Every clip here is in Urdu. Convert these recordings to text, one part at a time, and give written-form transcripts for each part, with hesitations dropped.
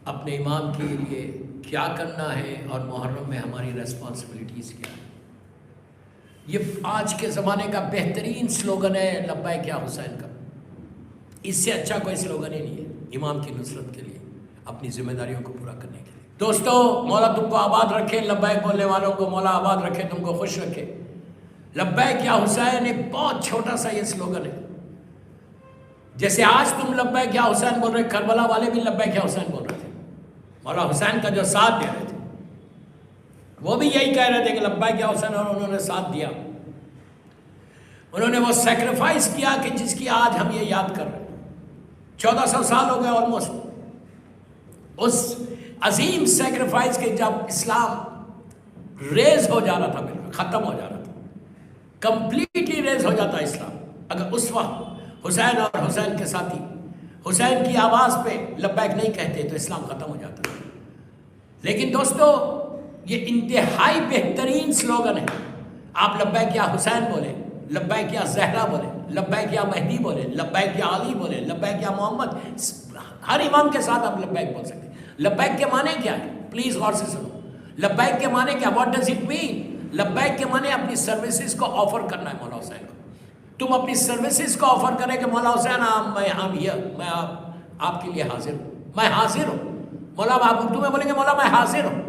اپنے امام کے لیے کیا کرنا ہے اور محرم میں ہماری ریسپانسبلٹیز کیا ہے. یہ آج کے زمانے کا بہترین سلوگن ہے لبیک یا حسین کا. اس سے اچھا کوئی سلوگن ہی نہیں ہے امام کی نصرت کے لیے، اپنی ذمہ داریوں کو پورا کرنے کے لیے. دوستو، مولا تم کو آباد رکھے، لبیک بولنے والوں کو مولا آباد رکھے، تم کو خوش رکھے. لبیک یا حسین ایک بہت چھوٹا سا یہ سلوگن ہے. جیسے آج تم لبیک یا حسین بول رہے، کربلا والے بھی لبیک یا حسین بول رہے تھے. مولا حسین کا جو ساتھ دے رہے تھے وہ بھی یہی کہہ رہے تھے کہ لبیک یا حسین، اور انہوں نے ساتھ دیا. انہوں نے وہ سیکریفائس کیا کہ جس کی آج ہم یہ یاد کر رہے ہیں. 1400 سال ہو گئے آلموسٹ اس عظیم سیکریفائس کے. جب اسلام ریز ہو جا رہا تھا، بالکل ختم ہو جا رہا تھا، کمپلیٹلی ریز ہو جاتا اسلام، اگر اس وقت حسین اور حسین کے ساتھی حسین کی آواز پہ لبیک نہیں کہتے تو اسلام ختم ہو جاتا. لیکن دوستو، یہ انتہائی بہترین سلوگن ہے. آپ لبیک یا حسین بولے، لبیک یا زہرا بولے، لبیک یا مہدی بولے، لبیک یا علی بولے، لبیک یا محمد، ہر امام کے ساتھ آپ لبیک بول سکتے ہیں. لبیک کے معنی کیا ہے؟ پلیز غور سے سنو. لبیک کے معنی کیا؟ What does it mean? لبیک کے معنی اپنی سروسز کو آفر کرنا ہے مولا حسین کو. تم اپنی سروسز کو آفر کرے کہ مولا حسین میں آپ کے لیے حاضر ہوں، میں حاضر ہوں. مولا آپ اردو میں بولیں گے مولا میں حاضر ہوں،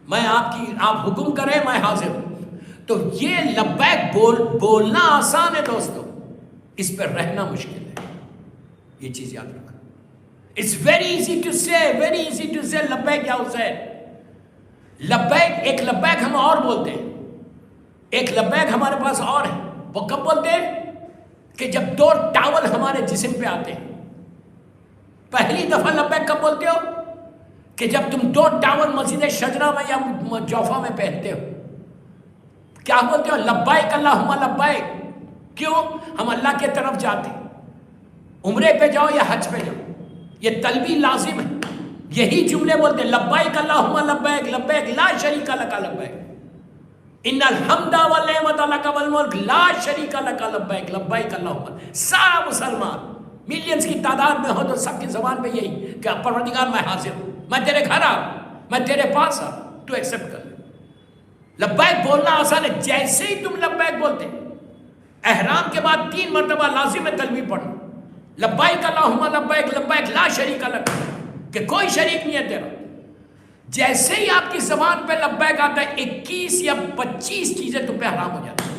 میں آپ حکم کریں میں حاضر ہوں. تو یہ لبیک بولنا آسان ہے دوستو، اس پہ رہنا مشکل ہے. یہ چیز یاد رکھو. It's very easy to say لبیک یا حسین. لبیک، ایک لبیک ہم اور بولتے ہیں، ایک لبیک ہمارے پاس اور ہے. وہ کب بولتے ہیں؟ کہ جب 2 ٹاول ہمارے جسم پہ آتے ہیں. پہلی دفعہ لبیک کب بولتے ہو؟ کہ جب تم 2 ٹاول مسجد شجرہ میں یا جوفا میں پہنتے ہو. کیا بولتے ہو؟ لبیک اللہم لبیک. کیوں؟ ہم اللہ کی طرف جاتے ہیں. عمرے پہ جاؤ یا حج پہ جاؤ، یہ تلبی لازم ہے. یہی جملے بولتے ہیں، لبیک اللہم لبیک، لبیک لا شریک لک لبیک، ان الحمد والنعمت لک والملک لا شریک لک لبیک، لبیک اللہم. سارا مسلمان ملینز کی تعداد میں ہو تو سب کی زبان پہ یہی کہ پروردگار میں حاضر ہوں، میں تیرے گھر آ، میں تیرے پاس آ، تو ایکسپٹ کر لے. لبیک بولنا آسان ہے. جیسے ہی تم لبیک بولتے، احرام کے بعد 3 مرتبہ لازم ہے تلبیہ پڑھنا، لبیک اللہم لبیک، لبیک لا شریک لک، کہ کوئی شریک نہیں ہے تیرا. جیسے ہی آپ کی زبان پہ لبیک آتا ہے، 21 یا 25 چیزیں تم پہ حرام ہو جاتی ہیں.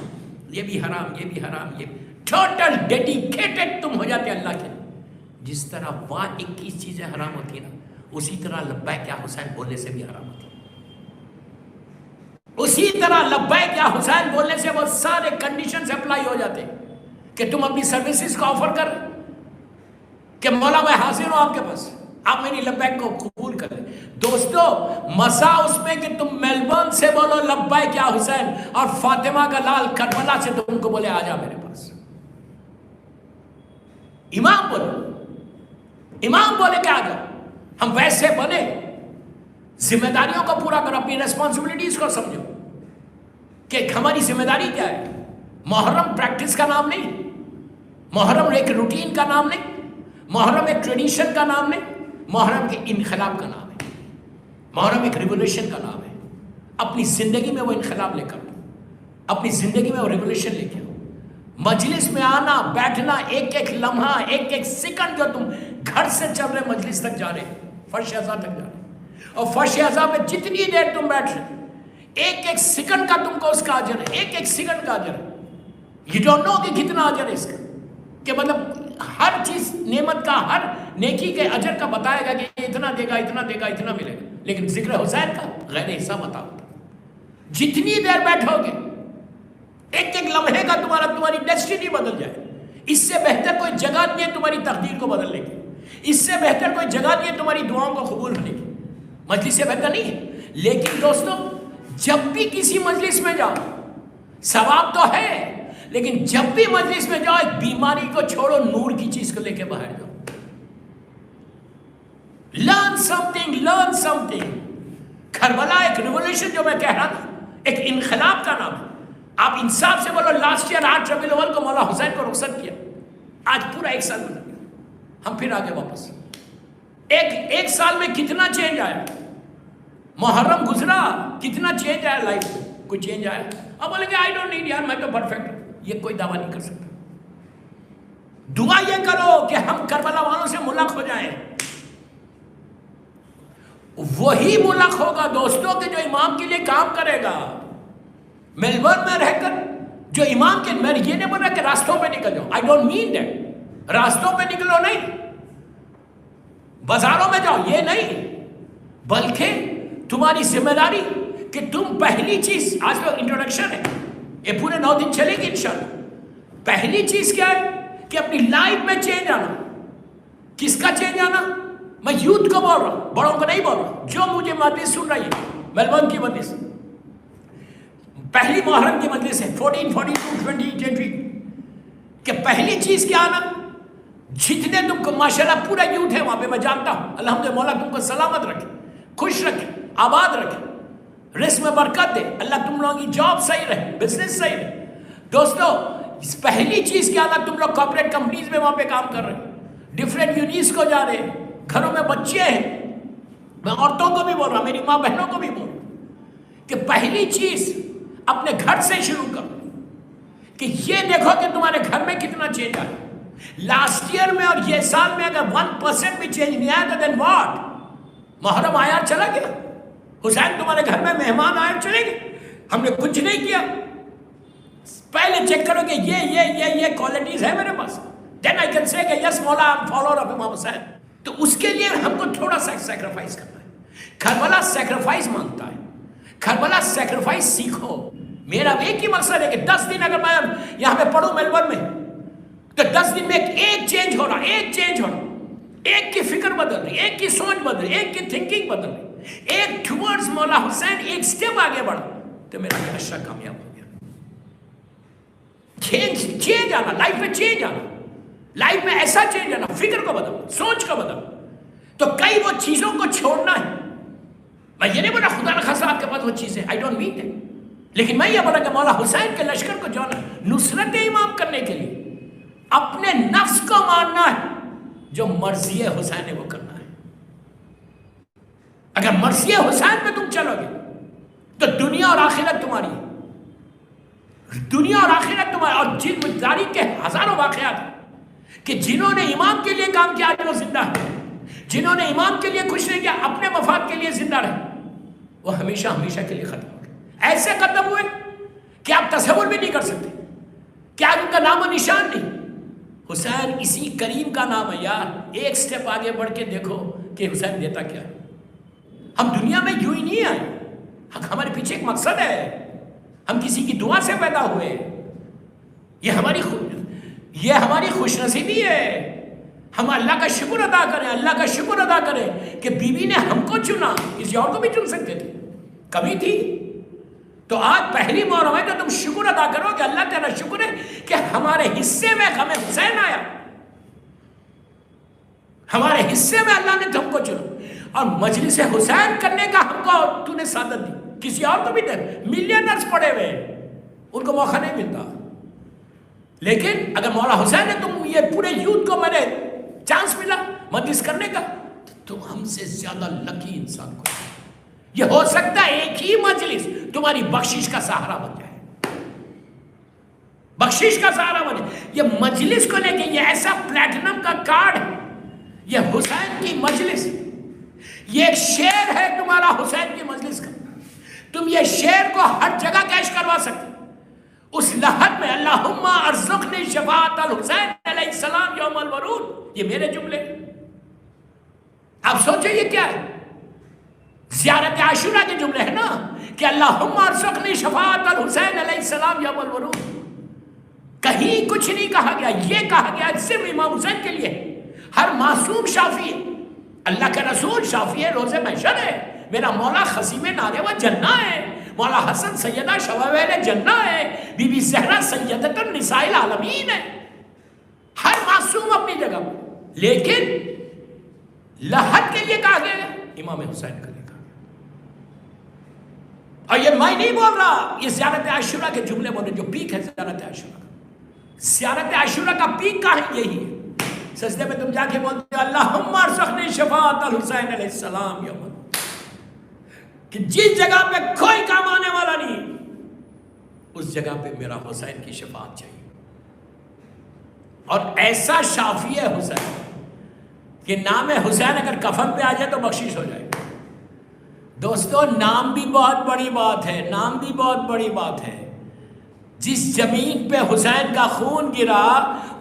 یہ بھی حرام، یہ بھی حرام، یہ ٹوٹل ڈیڈیکیٹڈ تم ہو جاتے اللہ کے. جس طرح وہاں 21 چیزیں حرام ہوتی ہیں نا، اسی طرح لبیک یا حسین بولنے سے بھی حرام ہوتی ہے. اسی طرح لبیک یا حسین بولنے سے وہ سارے کنڈیشنز اپلائی ہو جاتے ہیں کہ تم اپنی سروسز کو آفر کر کہ مولا میں حاضر ہوں آپ کے پاس، آپ میری لبیک کو قبول کر لیں. دوستو، مزہ اس میں کہ تم میلبورن سے بولو لبیک یا حسین، اور فاطمہ کا لال کربلا سے تم کو بولے آ جا میرے پاس. امام بولے کہ آ جا. ہم ویسے بنے، ذمہ داریوں کو پورا کرو، اپنی ریسپانسبلٹیز کو سمجھو کہ ہماری ذمہ داری کیا ہے. محرم پریکٹس کا نام نہیں، محرم ایک روٹین کا نام نہیں، محرم ایک ٹریڈیشن کا نام نہیں، محرم کے انقلاب کا نام ہے. محرم ایک ریولیوشن کا نام ہے. اپنی زندگی میں وہ انقلاب لے کر آؤ، اپنی زندگی میں وہ ریولیوشن لے کے آؤ. مجلس میں آنا، بیٹھنا، ایک ایک لمحہ، ایک ایک سیکنڈ جو تم گھر سے چل رہے مجلس تک جا رہے، فرش اعضاء تک جا رہے، اور فرش اعضاء میں جتنی دیر تم بیٹھ رہے، ایک ایک سیکنڈ کا تم کو اس کا اجر ہے، ایک ایک سیکنڈ کا اجر ہے. یو ڈونٹ نو کہ کتنا اجر ہے اس کا، کہ مطلب ہر چیز نعمت کا، ہر نیکی کے اجر کا بتائے گا کہ اتنا دے گا، اتنا دے گا، اتنا ملے گا. لیکن ذکر حسین کا غیر حصہ بتاؤ. جتنی دیر بیٹھو گے، ایک ایک لمحے کا تمہاری ڈیسٹینی بدل جائے. اس سے بہتر کوئی جگہ نہیں ہے تمہاری تقدیر کو بدلنے کی، اس سے بہتر کوئی جگہ نہیں ہے تمہاری دعاؤں کو قبول ہونے کی. مجلس سے بہتر نہیں ہے. لیکن دوستو، جب بھی کسی مجلس میں جاؤ، ثواب تو ہے، لیکن جب بھی مجلس میں جاؤ، ایک بیماری کو چھوڑو، نور کی چیز کو لے کے باہر جاؤ. Learn some thing. کربلا ایک ریولیوشن جو میں کہہ رہا تھا، ایک انقلاب کا نام ہے. آپ انصاف سے بولو، لاسٹ ایئر 8 ربیع الاول کو مولا حسین کو رخصت کیا، آج پورا 1 سال گزر گیا، ہم پھر آگے واپس. ایک سال میں کتنا چینج آیا؟ محرم گزرا کتنا چینج آیا لائف میں؟ کوئی چینج آیا؟ اب بولیں گے آئی ڈونٹ نیڈ یار میں تو پرفیکٹ ہوں. یہ کوئی دعویٰ نہیں کر سکتا. دعا یہ کرو کہ ہم کربلا والوں سے ملق ہو جائیں. وہی ملق ہوگا دوستوں کے جو امام کے لیے کام کرے گا. میلبورن میں رہ کر جو امام کے، میں یہ نہیں بول رہا کہ راستوں پہ نکل جاؤ، آئی ڈونٹ مین دیٹ. راستوں پہ نکلو نہیں، بازاروں میں جاؤ یہ نہیں، بلکہ تمہاری ذمہ داری کہ تم پہلی چیز، آج تو انٹروڈکشن ہے، یہ پورے 9 دن چلے گی انشاءاللہ. پہلی چیز کیا ہے کہ اپنی لائف میں چینج آنا. کس کا چینج آنا؟ میں یوتھ کو بول رہا ہوں، بڑوں کو نہیں بول رہا. جو مجھے مجلس سن رہی ہے، میلبورن کی مجلس، پہلی محرم کی مجلس ہے 14 42 20 20، کہ پہلی چیز کیا آنا؟ جتنے تم کو ماشاءاللہ پورا یوتھ ہے وہاں پہ، میں جانتا ہوں الحمدللہ، مولا تم کو سلامت رکھے، خوش رکھے، آباد رکھے، رزق میں برکت دے، اللہ تم لوگوں کی جاب صحیح رہے، بزنس صحیح رہے. دوستو پہلی چیز کیا تھا؟ تم لوگ کارپوریٹ کمپنیز میں وہاں پہ کام کر رہے ہیں، ڈفرینٹ یونیز کو جا رہے ہیں، گھروں میں بچے ہیں. میں عورتوں کو بھی بول رہا ہوں، میری ماں بہنوں کو بھی بول رہا ہوں کہ پہلی چیز اپنے گھر سے شروع کرو، کہ یہ دیکھو کہ تمہارے گھر میں کتنا چینج آیا. لاسٹ ایئر میں اور یہ سال میں اگر 1% بھی چینج نہیں آیا تو دین واٹ؟ محرم آیا چلا گیا، حسین تمہارے گھر میں مہمان آئے چلے گئے، ہم نے کچھ نہیں کیا. پہلے چیک کرو کہ یہ کوالٹیز ہے میرے پاس، دین آئی کین سے کہ یس مولا آئی ایم فالوور آف امام حسین. تو اس کے لیے ہم کو تھوڑا سا سیکریفائس کرنا ہے. کربلا سیکریفائس مانگتا ہے. کربلا سیکریفائس سیکھو. میرا ایک ہی مقصد ہے کہ 10 دن اگر میں یہاں پہ پڑھوں میلبورن میں، تو 10 دن میں ایک چینج ہو رہا، ایک چینج ہو رہا، ایک کی فکر بدل رہی، ایک کی سوچ بدل رہی، ایک کی تھنکنگ بدل رہی، ایک ٹورڈز مولا حسین ایک سٹیپ آگے بڑھا، تو میرا معاشرہ کامیاب ہو گیا. چینج آنا، لائف میں چینج آنا، لائف میں ایسا چینج آنا، فکر کو بدل، سوچ کو بدل. تو کئی وہ چیزوں کو چھوڑنا ہے. میں یہ نہیں بولا خدا نہ خاصا آپ کے پاس وہ چیزیں، آئی ڈونٹ مین اٹ، لیکن میں یہ بولا کہ مولا حسین کے لشکر کو جو نصرت امام کرنے کے لیے اپنے نفس کو ماننا ہے. جو مرضی حسین ہے وہ کرنا ہے. اگر مرضی حسین میں تم چلو گے تو دنیا اور آخرت تمہاری ہے. دنیا اور آخرت تمہاری. اور جن تاریخ کے ہزاروں واقعات ہیں کہ جنہوں نے امام کے لیے کام کیا جو زندہ ہے، جنہوں نے امام کے لیے کچھ نہیں کیا، اپنے مفاد کے لیے زندہ رہے، وہ ہمیشہ ہمیشہ کے لیے ختم ہو گئے. ایسے ختم ہوئے کہ آپ تصور بھی نہیں کر سکتے، کیا ان کا نام و نشان نہیں. حسین اسی کریم کا نام ہے یار. ایک سٹیپ آگے بڑھ کے دیکھو کہ حسین دیتا کیا ہے. ہم دنیا میں یوں ہی نہیں آئے، ہمارے پیچھے ایک مقصد ہے. ہم کسی کی دعا سے پیدا ہوئے. یہ ہماری خوش نصیبی ہے. ہم اللہ کا شکر ادا کریں، اللہ کا شکر ادا کریں کہ بیوی نے ہم کو چنا. کسی اور کو بھی چن سکتے تھے، کبھی تھی. تو آج پہلی محرم ہے تو تم شکر ادا کرو کہ اللہ تعالیٰ شکر ہے کہ ہمارے حصے میں غم حسین آیا، ہمارے حصے میں اللہ نے تم کو چنا. اور مجلس حسین کرنے کا ہم کو تو نے سعادت دی. کسی اور کو بھی دے، ملینرز پڑے ہوئے ان کو موقع نہیں ملتا. لیکن اگر مولا حسین نے تم یہ پورے یوتھ کو میں نے چانس ملا مجلس کرنے کا، تو تم ہم سے زیادہ لکی انسان کو. یہ ہو سکتا ہے ایک ہی مجلس تمہاری بخشش کا سہارا بن جائے، بخشش کا سہارا بن جائے. یہ مجلس کو لے کے یہ ایسا پلیٹنم کا کارڈ ہے، یہ حسین کی مجلس، یہ ایک شعر ہے تمہارا حسین کی مجلس کا. تم یہ شعر کو ہر جگہ کیش کروا سکتے. اس لحد میں اللہم ارزقنی شفاعت الحسین علیہ السلام یوم الورود، یہ میرے جملے. آپ سوچیں یہ کیا ہے؟ زیارت عاشورہ کے جملے ہیں نا کہ اللہم ارزقنی شفاعت الحسین علیہ السلام یوم الورود. کہیں کچھ نہیں کہا گیا، یہ کہا گیا صرف امام حسین کے لیے. ہر معصوم شافی ہے، اللہ کے رسول شافی ہے، روز محشر ہے. میرا مولا خصیم نارے و جنہ ہے، مولا حسن سیدہ شوائل جنہ ہے، بی بی زہرا سیدۃ النساء العالمین ہے. ہر معصوم اپنی جگہ. لیکن لحد کے لیے کہا گیا امام حسین کے لیے کہا گیا. اور یہ میں نہیں بول رہا، یہ زیارت عاشورہ کے جملے بولے جو پیک ہے زیارت عاشورہ کا. زیارت عاشورہ کا پیک کا ہے یہی ہے سجدے میں تم جا کے بولتے ہو اللہم ارزقنی شفاعت الحسین علیہ السلام یوم، کہ جس جگہ پہ کوئی کام آنے والا نہیں اس جگہ پہ میرا حسین کی شفاعت چاہیے. اور ایسا شافی ہے حسین کہ نام حسین اگر کفن پہ آ جائے تو بخشش ہو جائے. دوستو نام بھی بہت بڑی بات ہے، نام بھی بہت بڑی بات ہے. جس زمین پہ حسین کا خون گرا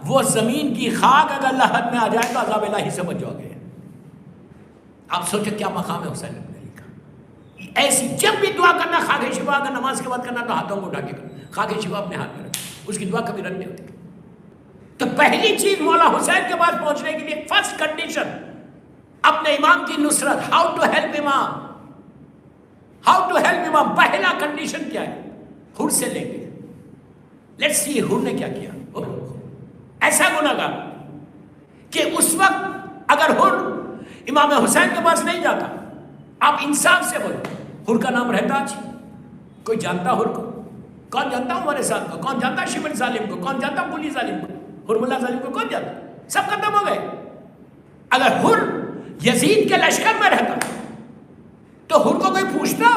وہ زمین کی خاک اگر لحد میں آ جائے تو عذاب الہی سے بچ جاؤ گے. آپ سوچو کیا مقام ہے حسین ابن علی کا. ایسی جب بھی دعا کرنا خاک شفا، اگر نماز کے بعد کرنا تو ہاتھوں کو اٹھا کے کرنا، خاک شفا اپنے ہاتھ میں رکھنا، اس کی دعا کبھی رد نہیں ہوتی. تو پہلی چیز مولا حسین کے پاس پہنچنے کے لیے فرسٹ کنڈیشن اپنے امام کی نصرت. ہاؤ ٹو ہیلپ امام، ہاؤ ٹو ہیلپ امام. پہلا کنڈیشن کیا ہے؟ حر سے لیں گے. لیٹس سی حر نے کیا کیا. ایسا گناہگار کہ اس وقت اگر حر امام حسین کے پاس نہیں جاتا، آپ انصاف سے بولو، حر کا نام رہتا آج؟ کوئی جانتا حر کو؟ کون جانتا عمر سعد کو؟ کون جانتا شبل ظالم کو؟ کون جانتا پولی ظالم کو؟ حرملہ ظالم کو کون جانتا؟ سب ختم ہو گئے. اگر حر یزید کے لشکر میں رہتا تو حر کو کوئی پوچھتا؟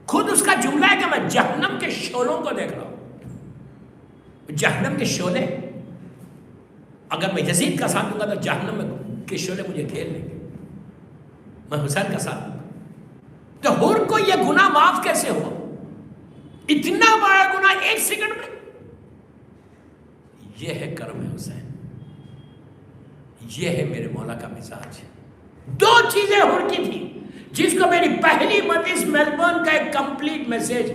خود اس کا جملہ ہے کہ میں جہنم کے شعلوں کو دیکھ رہا ہوں. جہنم کے شعلے، اگر میں یزید کا ساتھ دوں گا تو جہنم کے شعلے مجھے گھیر لیں گے. میں حسین کا ساتھ دوں گا. تو حر کو یہ گناہ معاف کیسے ہوا؟ اتنا بڑا گناہ ایک سیکنڈ میں. یہ ہے کرم حسین، یہ ہے میرے مولا کا مزاج. دو چیزیں حر کی تھی جس کو میری پہلی مجلس میلبورن کا ایک کمپلیٹ میسج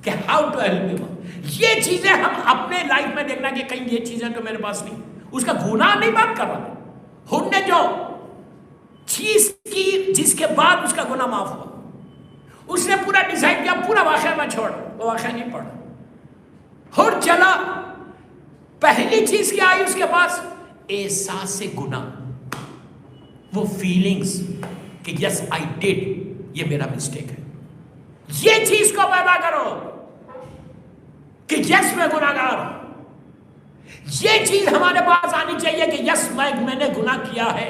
کہ ہاؤ ٹو ہیلپ امام. یہ چیزیں ہم اپنے لائف میں دیکھنا کہ کہیں یہ چیزیں تو میرے پاس نہیں. اس کا گناہ نہیں بات کر رہا. حر نے جو چیز کی جس کے بعد اس کا گناہ معاف ہوا، اس نے پورا ڈیزائن کیا. پورا واقعہ میں چھوڑ، وہ واقعہ نہیں پڑھا. حر چلا، پہلی چیز کیا آئی اس کے پاس؟ احساس گناہ، وہ فیلنگز کہ یس آئی ڈیڈ، یہ میرا مسٹیک ہے. یہ چیز کو پیدا کرو کہ یس میں گناہگار ہوں. یہ چیز ہمارے پاس آنی چاہیے کہ یس میں نے گناہ کیا ہے.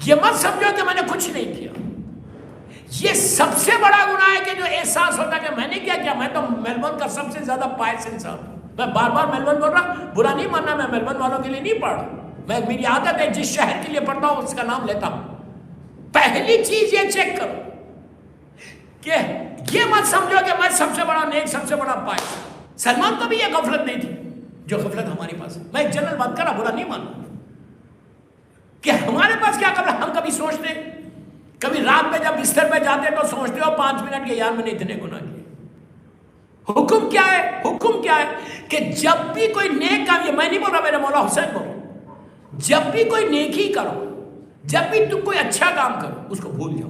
یہ مت سمجھو کہ میں نے کچھ نہیں کیا. یہ سب سے بڑا گناہ ہے کہ جو احساس ہوتا ہے کہ میں نے کیا کیا. میں تو میلبورن کا سب سے زیادہ پائس انسان ہوں. میں بار بار میلبورن بول رہا ہوں، برا نہیں ماننا، میں میلبورن والوں کے لیے نہیں پڑھ رہا. میں میری عادت ہے جس شہر کے لیے پڑھتا ہوں اس کا نام لیتا ہوں. پہلی چیز یہ چیک کرو کہ یہ مت سمجھو کہ میں سب سے بڑا نیک، سب سے بڑا پائس. سلمان کو بھی یہ غفلت نہیں تھی جو غفلت ہماری پاس ہے. میں ایک جنرل بات کر رہا، برا نہیں ماننا کہ ہمارے پاس کیا قبل. ہم کبھی سوچتے، کبھی رات میں جب بستر پہ جاتے تو سوچتے ہو 5 منٹ کے یار میں نے اتنے گناہ کیے. حکم کیا ہے؟ حکم کیا ہے کہ جب بھی کوئی نیک کام، یہ میں نہیں بول رہا، میرے مولا حسین بول رہا، جب بھی کوئی نیکی کرو، جب بھی تم کوئی اچھا کام کرو اس کو بھول جاؤ.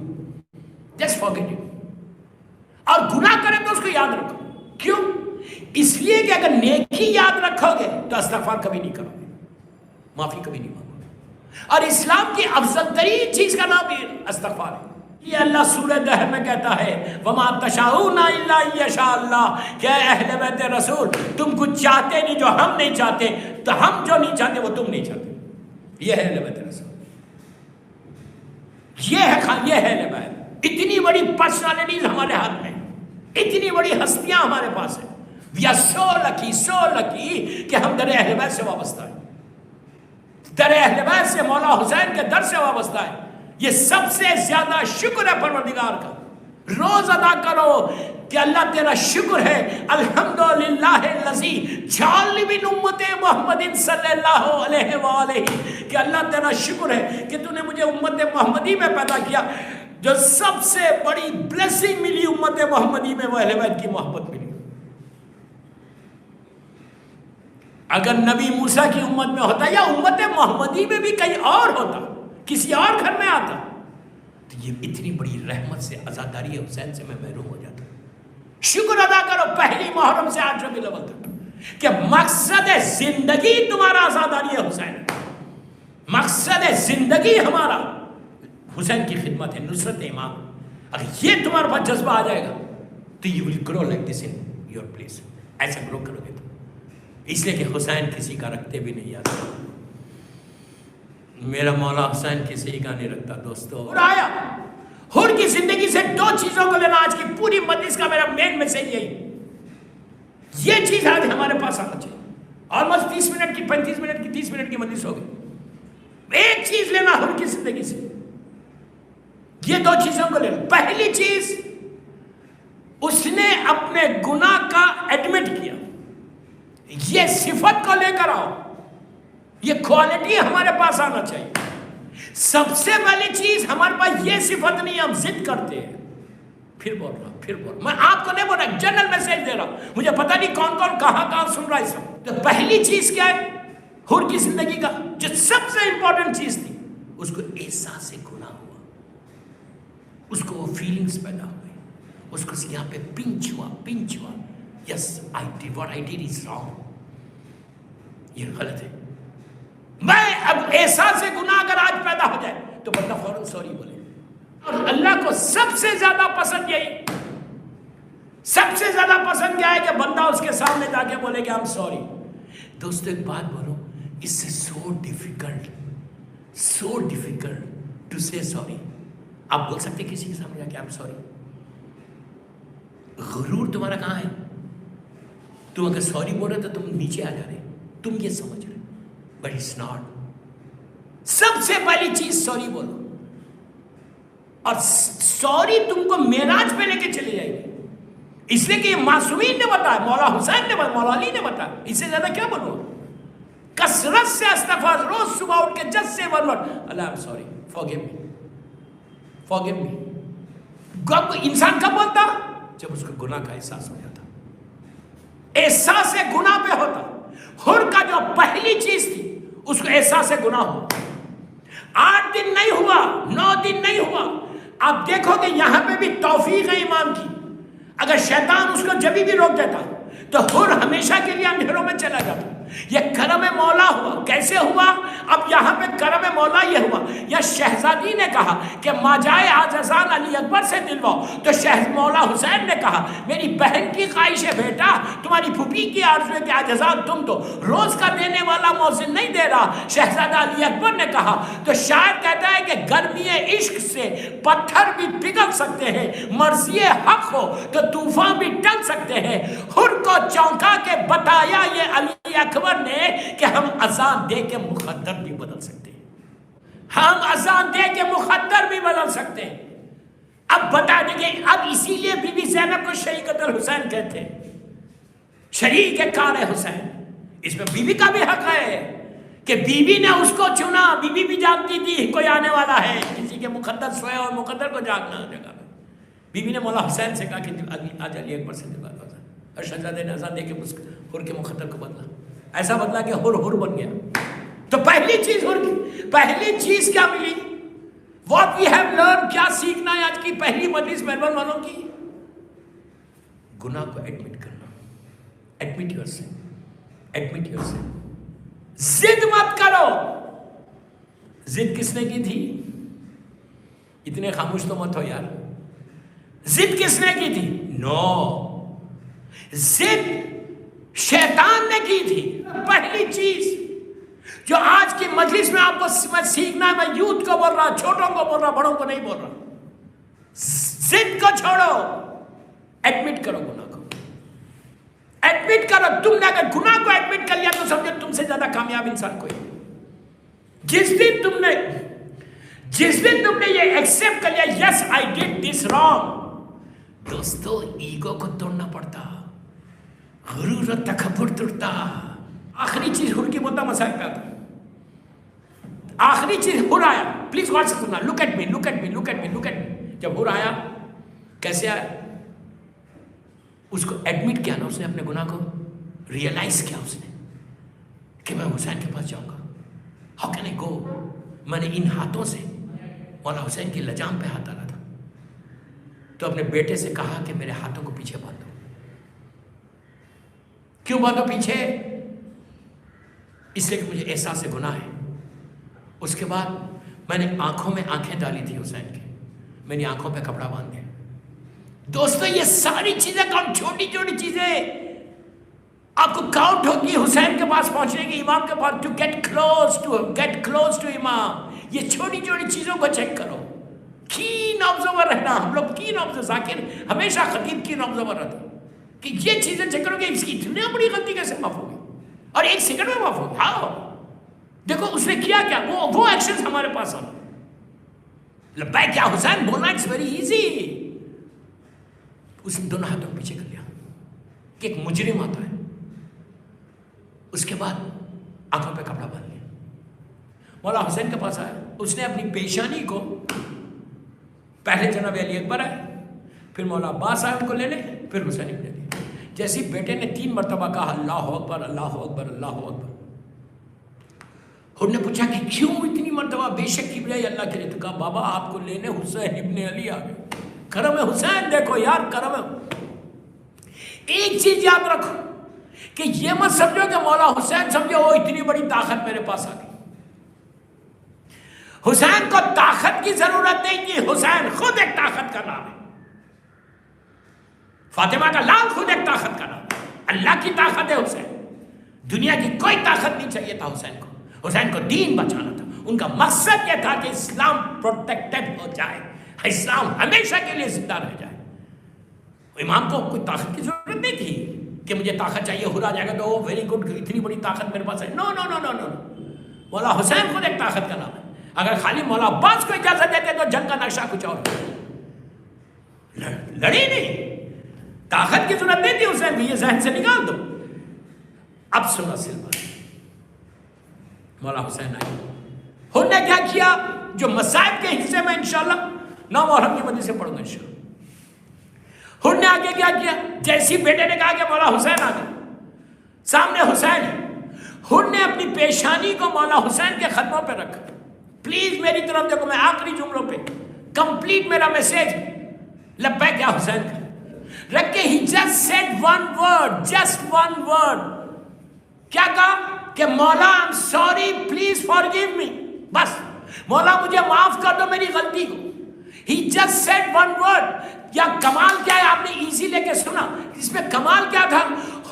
Just forget it. اور گناہ کرے تو اس کو یاد رکھو. کیوں؟ اس لیے کہ اگر نیکی یاد رکھو گے تو استغفار کبھی نہیں کرو گے، معافی کبھی نہیں مانگو گے. اور اسلام کی افضل ترین چیز کا نام بھی استغفار ہے. یہ اللہ سورہ دہر میں کہتا ہے وَمَا تَشَاءُونَ إِلَّا أَن يَشَاءَ اللَّهُ، کہ اہل بیت رسول تم کچھ چاہتے نہیں جو ہم نہیں چاہتے، تو ہم جو نہیں چاہتے وہ تم نہیں چاہتے. یہ ہے اہل بیت رسول، یہ ہے اہل بیت. اتنی بڑی پرسنالٹیز ہمارے ہاتھ میں، اتنی بڑی ہستیاں ہمارے پاس ہیں. وی آر سو لکی کہ ہم در اہل بیت سے وابستہ ہیں، در اہل بیت سے مولا حسین کے در سے وابستہ ہیں. یہ سب سے زیادہ شکر ہے پروردگار کا. روز ادا کرو کہ اللہ تیرا شکر ہے، الحمدللہ الذی جعلنی من امت محمد صلی اللہ علیہ وآلہ، کہ اللہ تیرا شکر ہے کہ تو نے مجھے امت محمدی میں پیدا کیا. جو سب سے بڑی بلیسنگ ملی امت محمدی میں وہ اہل بیت کی محبت ملی. اگر نبی موسیٰ کی امت میں ہوتا یا امت محمدی میں بھی کہیں اور ہوتا، کسی اور گھر میں آتا، تو یہ اتنی بڑی رحمت سے، عزاداری حسین سے میں محروم ہو جاتا. شکر ادا کرو پہلی محرم سے 8 ربیع الاول تک کہ مقصد زندگی تمہارا عزاداری حسین. مقصد زندگی ہمارا حسین کی خدمت ہے، نصرت امام. اگر یہ تمہارے پاس جذبہ آ جائے گا تو you will grow like this in your place. ایسا گرو کرو گے تو. اس لیے کہ حسین کسی کا رکھتے بھی نہیں آتا. میرا مولا حسین کسی ہی کا نہیں رکھتا دوستو. آیا حر کی زندگی سے دو چیزوں کو لینا آج کی پوری مجلس کا میرا مین میسج یہی. یہ چیز آج ہمارے پاس آنا چاہیے. آلموسٹ 30 منٹ کی 35 منٹ کی 30 منٹ کی مجلس ہو گئی. ایک چیز لینا حر کی زندگی سے, یہ دو چیزوں کو لینا. پہلی چیز, اس نے اپنے گناہ کا ایڈمٹ کیا. یہ صفت کو لے کر آؤ, یہ کوالٹی ہمارے پاس آنا چاہیے. سب سے پہلی چیز ہمارے پاس یہ صفت نہیں, ہم ضد کرتے ہیں. پھر بول رہا ہوں, میں آپ کو نہیں بول رہا, جنرل میسج دے رہا ہوں. مجھے پتہ نہیں کون کون کہاں سن رہا ہے اس وقت. تو پہلی چیز کیا ہے حر کی زندگی کا, جو سب سے امپورٹنٹ چیز تھی, اس کو احساس گناہ ہوا. اس کو وہ فیلنگز پیدا ہوئے, اس کو یہاں پہ پنچ ہوا. یس what I did is wrong. یہ غلط ہے. میں اب احساس گناہ اگر آج پیدا ہو جائے تو بندہ فوراً سوری بولے. اور اللہ کو سب سے زیادہ پسند یہی, سب سے زیادہ پسند کیا ہے کہ بندہ اس کے سامنے جا کے بولے کہ ہم سوری. دوستو ایک بات بولو, اس سے so difficult to say sorry. آپ بول سکتے کسی کے سامنے جا کے ہم سوری. غرور تمہارا کہاں ہے؟ تم اگر سوری بول رہے تو تم نیچے آ جا رہے, تم یہ سمجھ رہے, بٹ اٹس ناٹ. سب سے پہلی چیز سوری بولو, اور سوری تم کو معراج پہ لے کے چلی جائے گی. اس لیے کہ یہ معصومین نے بتایا, مولا حسین نے بتایا, مولا علی نے بتایا. اس سے زیادہ کیا بولو؟ کثرت سے استغفار, روز صبح اٹھ کے جس سے اللہ I'm sorry, forgive me. انسان کب بولتا؟ جب اس کو گناہ کا احساس ہو جاتا. احساس گناہ پہ ہوتا. حر کا جو پہلی چیز تھی اس کو احساس گناہ ہوا. 8 دن نہیں ہوا, 9 دن نہیں ہوا. آپ دیکھو کہ یہاں پہ بھی توفیق ہے امام کی. اگر شیطان اس کو جبھی بھی روک دیتا تو حر ہمیشہ کے لیے اندھیروں میں چلا جاتا. یہ کرم مولا ہوا. کیسے ہوا؟ اب یہاں پہ کرم مولا یہ ہوا, یا شہزادی نے کہا کہ ماجائے آجزان علی اکبر سے دلواؤ, تو مولا حسین نے کہا میری بہن کی خواہش ہے بیٹا, تمہاری پھوپھی کی آرزو ہے کہ آجزان تم دو, روز کا دینے والا موزن نہیں دے رہا. شہزادہ علی اکبر نے کہا. تو شاعر کہتا ہے کہ گرمی عشق سے پتھر بھی پگھل سکتے ہیں, مرضی حق ہو تو طوفان بھی ٹل سکتے ہیں. حر کو چونکا کے بتایا یہ علی اکبر نے کہ ہم اذان دے کے مقدر بھی بدل سکتے ہیں. ہم اذان دے کے مقدر بھی بدل سکتے ہیں. اب بتا دیں گے, اب اسی لیے بی بی زینب کو شریکت الحسین کہتے ہیں, شریک کار حسین. اس میں بی بی کا بھی حق ہے کہ بی بی نے اس کو چنا. بی بی بھی جانتی تھی کوئی آنے والا ہے, کسی کے مقدر سوئے اور مقدر کو جاگنا جگہ. بی بی نے مولا حسین سے کہا کہ آج علی اکبر سے دلوا دو, اور شہزادے نے اذان دے کے حر کے مقدر کو بدلا. ایسا بدلا کہ حر بن گیا. تو پہلی چیز حر کی, پہلی چیز کیا ملی؟ واٹ وی ہیو لرن, کیا سیکھنا ہے آج کی پہلی مجلس میلبورن والوں کی؟ گناہ کو ایڈمٹ کرنا. Admit your son, admit your son. ضد مت کرو. ضد کس نے کی تھی؟ اتنے خاموش تو مت ہو یار. ضد کس نے کی تھی؟ ضد شیطان نے کی تھی. پہلی چیز جو آج کی مجلس میں آپ کو سیکھنا ہے, میں یوتھ کو بول رہا, چھوٹوں کو بول رہا, بڑوں کو نہیں بول رہا. ضد کو چھوڑو, ایڈمٹ کرو گناہ کو. ایڈمٹ کرو. تم نے اگر گناہ کو ایڈمٹ کر لیا تو سمجھو تم سے زیادہ کامیاب انسان کوئی. جس دن تم نے یہ ایکسپٹ کر لیا, یس آئی ڈیڈ دس رانگ. دوستو ایگو کو توڑنا پڑتا, غرور و تکبر ٹوٹتا. آخری چیز حر کی بولتا مسائل پہ آتا. آخری چیز حر آیا. پلیز غور سے سننا. Look at me, look at me, look at me, look at me. جب حر آیا, کیسے آیا؟ اس کو ایڈمٹ کیا نا, اس نے اپنے گناہ کو ریئلائز کیا اس نے کہ میں حسین کے پاس جاؤں گا. ہاؤ کین آئی گو. میں نے ان ہاتھوں سے مولا حسین کی لجام پہ ہاتھ ڈالا تھا, تو اپنے بیٹے سے کہا کہ میرے ہاتھوں کو پیچھے باندھ دو. کیوں باندھو پیچھے؟ اس لیے کہ مجھے احساس گناہ ہے. اس کے بعد میں نے آنکھوں میں آنکھیں ڈالی تھی حسین کی, میری آنکھوں پہ کپڑا باندھ دیا. دوستو یہ ساری چیزیں کم, چھوٹی چھوٹی چیزیں آپ کو کاؤنٹ ہوگی حسین کے پاس پہنچنے کی، امام کے پاس، ٹو گیٹ کلوز ٹو امام. یہ چھوٹی چھوٹی چیزوں کو چیک کرو. کین آبزرور رہنا. ہم لوگ کین آبزرور، ذاکر ہمیشہ خطیب کین آبزرور رہتا کہ یہ چیزیں چیک کرو کہ اس کی اتنی بڑی غلطی کیسے معاف ہوگی اور ایک سیکنڈ میں معاف ہوگی. ہاں دیکھو اس نے کیا کیا، وہ ایکشنز ہمارے پاس آ. لبیک یا حسین بولنا اٹس ویری ایزی. اس نے دونوں ہاتھوں پیچھے کر لیا کہ ایک مجرم آتا ہے. اس کے بعد آنکھوں پہ کپڑا باندھ لیا. مولا حسین کے پاس آیا. اس نے اپنی پیشانی کو، پہلے جناب علی اکبر آئے، پھر مولا عباس آئے ان کو لے لے، پھر حسین ابن علی. جیسی بیٹے نے 3 مرتبہ کہا اللہ اکبر اللہ اکبر اللہ اکبر، انہوں نے پوچھا کہ کیوں اتنی مرتبہ؟ بے شک کبریائی اللہ کے لیے. تو کہا بابا آپ کو لینے حسین ابن علی آ گئے. کرم حسین دیکھو یار، کرم. ایک چیز یاد رکھو کہ یہ مت سمجھو کہ مولا حسین سمجھو وہ اتنی بڑی طاقت میرے پاس آ گئی. حسین کو طاقت کی ضرورت نہیں تھی. حسین خود ایک طاقت کا نام ہے. فاطمہ کا لال خود ایک طاقت کا نام ہے. اللہ کی طاقت ہے حسین. دنیا کی کوئی طاقت نہیں چاہیے تھا حسین کو. حسین کو دین بچانا تھا. ان کا مقصد یہ تھا کہ اسلام پروٹیکٹڈ ہو جائے، اسلام ہمیشہ کے لیے زندہ رہ جائے. امام کو کوئی طاقت کی ضرورت نہیں تھی کہ مجھے طاقت چاہیے، ہو جائے گا تو ویری گڈ، اتنی بڑی طاقت میرے پاس ہے. نو نو نو نو نو. مولا حسین خود ایک طاقت کا نام ہے. اگر خالی مولا عباس کو اجازت دیتے تو جنگ کا نقشہ کچھ اور لڑی نہیں. طاقت کی ضرورت نہیں تھی حسین کو، یہ ذہن سے نکال دو. اب سنو سلمہ، مولا حسین آئے. انہوں نے کیا کیا؟ جو مصائب کے حصے میں انشاءاللہ 9 محرم کی وجہ سے پڑھوں گا انشاءاللہ. انہوں نے آگے کیا کیا؟ جیسی بیٹے نے کہا کہ مولا حسین آ گئے، سامنے حسین ہے. انہوں نے اپنی پیشانی کو مولا حسین کے قدموں پہ رکھا. پلیز میری طرف دیکھو، میں آخری جملوں پہ کمپلیٹ میرا میسج لبیک یا حسین کا رکھ کے. He just said one word, just one word. کیا کہا؟ کہ مولا I'm sorry, please forgive me. بس مولا مجھے معاف کر دو میری غلطی کو. He just said one word. یا کمال کیا ہے؟ آپ نے ایزی لے کے سنا. اس میں کمال کیا تھا؟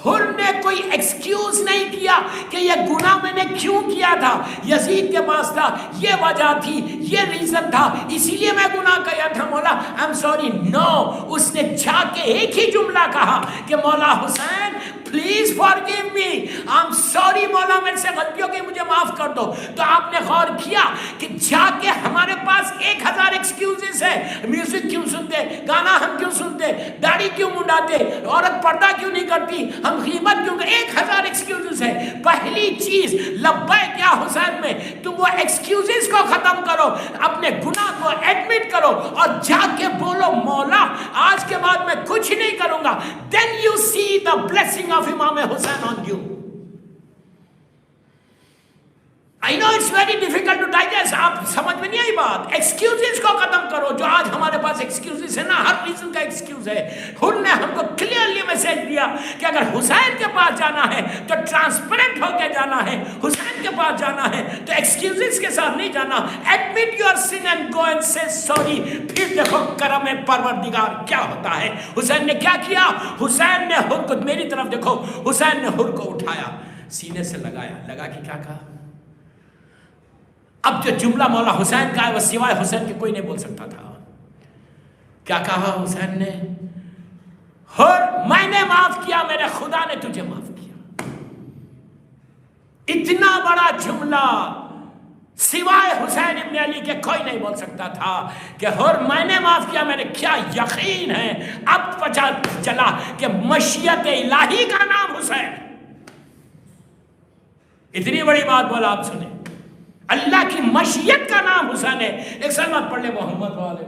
ہر نے کوئی ایکسکیوز نہیں کیا کہ یہ گناہ میں نے کیوں کیا تھا. یزید کے پاس تھا، یہ وجہ تھی، یہ ریزن تھا، اسی لیے میں گناہ کیا تھا مولا I'm sorry. نو، اس نے جا کے ایک ہی جملہ کہا کہ مولا Hussain please forgive me, I'm sorry مولا میرے سے غلطیوں کی مجھے معاف کر دو. تو آپ نے غور کیا کہ جا کے ہمارے پاس 1000 ایکسکیوزز ہے. میوزک کیوں سنتے، گانا ہم کیوں سنتے، داڑھی کیوں منڈاتے، عورت پردہ کیوں نہیں کرتی، ہم غیبت کیوں کرتے، 1000 ایکسکیوزز ہے. پہلی چیز لبیک یا حسین میں تم وہ ایکسکیوزز کو ختم کرو، اپنے گناہ کو ایڈمٹ کرو اور جا کے بولو مولا آج کے بعد میں کچھ نہیں کروں گا. Then you see the blessing of Imam Hussein on you. I know it's very difficult to digest. آپ سمجھ میں نہیں آئی بات. ایکسکیوزز کو ختم کرو. جو آج ہمارے پاس ایکسکیوزز ہے نا، ہر ریزن کا ایکسکیوز ہے. انہوں نے ہم کو کلیئرلی میسج دیا کہ اگر حسین کے پاس جانا ہے تو ٹرانسپیرنٹ ہو کے جانا ہے. حسین کے پاس جانا ہے تو ایکسکیوزز کے ساتھ نہیں جانا. Admit your son and go and سے سوری. پھر دیکھو کرم پروردگار کیا ہوتا ہے. حسین نے کیا کیا؟ حسین نے حر کو، میری طرف دیکھو، حسین نے حر کو اٹھایا، سینے سے لگایا، لگا کے کیا کہا؟ اب جو جملہ مولا حسین کا ہے وہ سوائے حسین کے کوئی نہیں بول سکتا تھا. کیا کہا حسین نے؟ اور میں نے معاف کیا، میرے خدا نے تجھے معاف کیا. اتنا بڑا جملہ سوائے حسین ابن علی کے کوئی نہیں بول سکتا تھا کہ اور میں نے معاف کیا. میرے کیا یقین ہے اب پتا چلا کہ مشیت الہی کا نام حسین. اتنی بڑی بات بولا آپ سنیں، اللہ کی مشیت کا نام حسین ہے. ایک سلمت پڑھ لے محمد والے